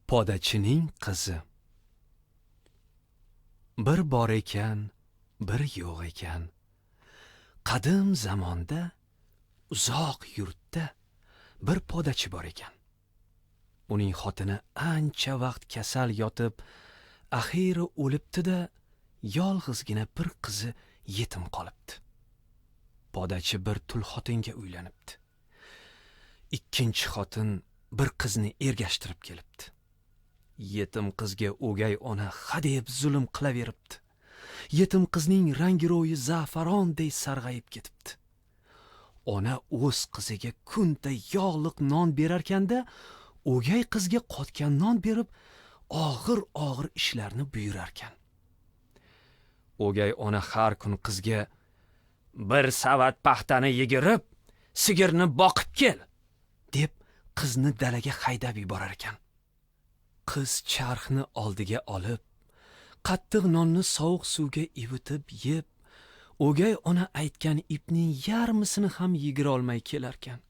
Podachining qizi. Bir bor ekan, bir yo'q ekan. Qadim zamonda, uzoq yurtda bir podachi bor ekan. Uning xotini ancha vaqt kasal yotib, axiri o'libdi-da, yolg'izgina bir qizi yetim qolibdi. Podachi bir tul xotinga uylanibdi. Ikkinchi xotin bir qizni ergashtirib kelibdi. Yetim qizga o'gay ona hadeb zulm qilaveribdi. Yetim qizning rangi-ro'yi za'farondek sarg'ayib ketibdi. Ona o'z qiziga kunda yog'liq non berarkanda, o'gay qizga qotgan non berib, og'ir ishlarni buyurarkan. O'gay ona har kun qizga bir savat paxtani yigirib, sigirni boqib kel, deb qizni dalaga haydab yuborar ekan. Qiz charxni oldiga olib, qattiq nonni sovuq suvga ivitib yeb, o'gay ona aytgan ipning yarmisini ham yigira olmay kelarkan.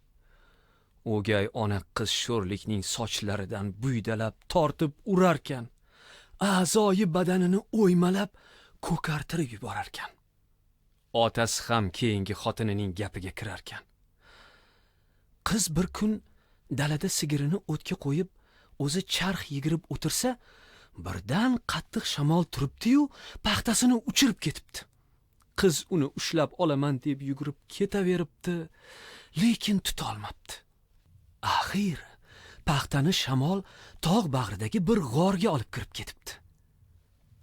O'gay ona qiz sho'rlikning sochlaridan buydalab tortib urarkan, a'zoyi badanini o'ymalab ko'kartirib yuborarkan. Otasi ham keyingi xotinining gapiga kirarkan. Qiz bir kun dalada sigirini o'tga qo'yib, o'zi charx yigirib o'tirsa, birdan qattiq shamol turibdi-yu, paxtasini uchirib ketibdi. Qiz uni ushlab olaman deb yugurib ketaveribdi, lekin tuta olmabdi. Axir paxtani shamol tog' bag'ridagi bir g'orga olib kirib ketibdi.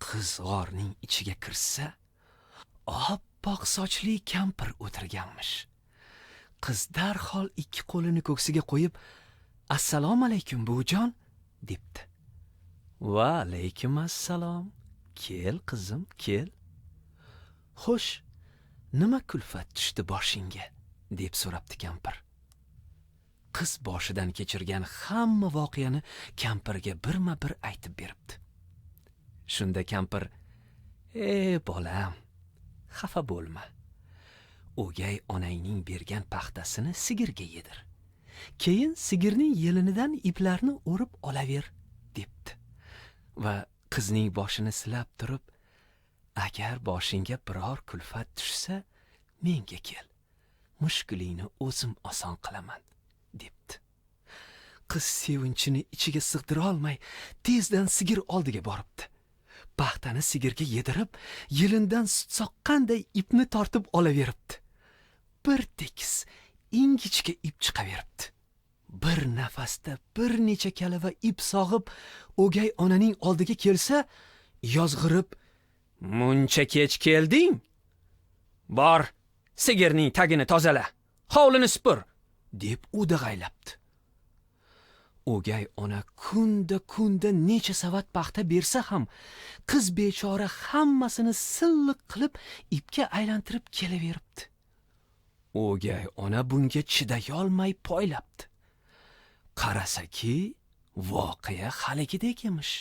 Qiz g'orning ichiga kirsa, oppoq sochli kampir o'tirganmish. Qiz darhol ikki qo'lini ko'ksiga qo'yib, "Assalomu alaykum buvijon", debdi. "Va alaykum assalom. Kel qizim, kel. Xo'sh, nima kulfat tushdi boshingga?" deb so'rabdi kampir. Qiz boshidan kechirgan hamma voqeani kampirga birma-bir aytib beribdi. Shunda kampir, bolam, xafa bo'lma. O'gay onangning bergan paxtasini sigirga yedir. Keyin sigirning yelinidan iplarni o'rib olaver", debdi. Va qizning boshini silab turib, "Agar boshingga biror kulfat tushsa, menga kel. Mushkulingni o'zim oson qilaman", debdi. Qiz sevinchini ichiga sig'dira olmay, tezdan sigir oldiga boribdi. Paxtani sigirga yedirib, yelindan sut soqqanday ipni tortib olaveribdi. Bir tekis, ingichka ip chiqaveribdi. Bir nafasda bir necha kalava ip sog'ib, o'gay onaning oldiga kelsa, yozg'irib, "Muncha kech kelding? Bor, sigirning tagini tozala, hovlini supur", deb o'dag'aylabdi. O'gay ona kunda necha savat paxta bersa ham, qiz bechora hammasini silliq qilib ipga aylantirib kelaveribdi. O'gay ona bunga chidayolmay poylabdi. Qarasaki, voqea haligidek emish.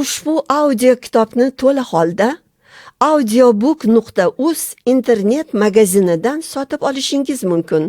Ushbu audio kitobni to'la holda audiobook.uz internet magazinidan sotib olishingiz mumkin.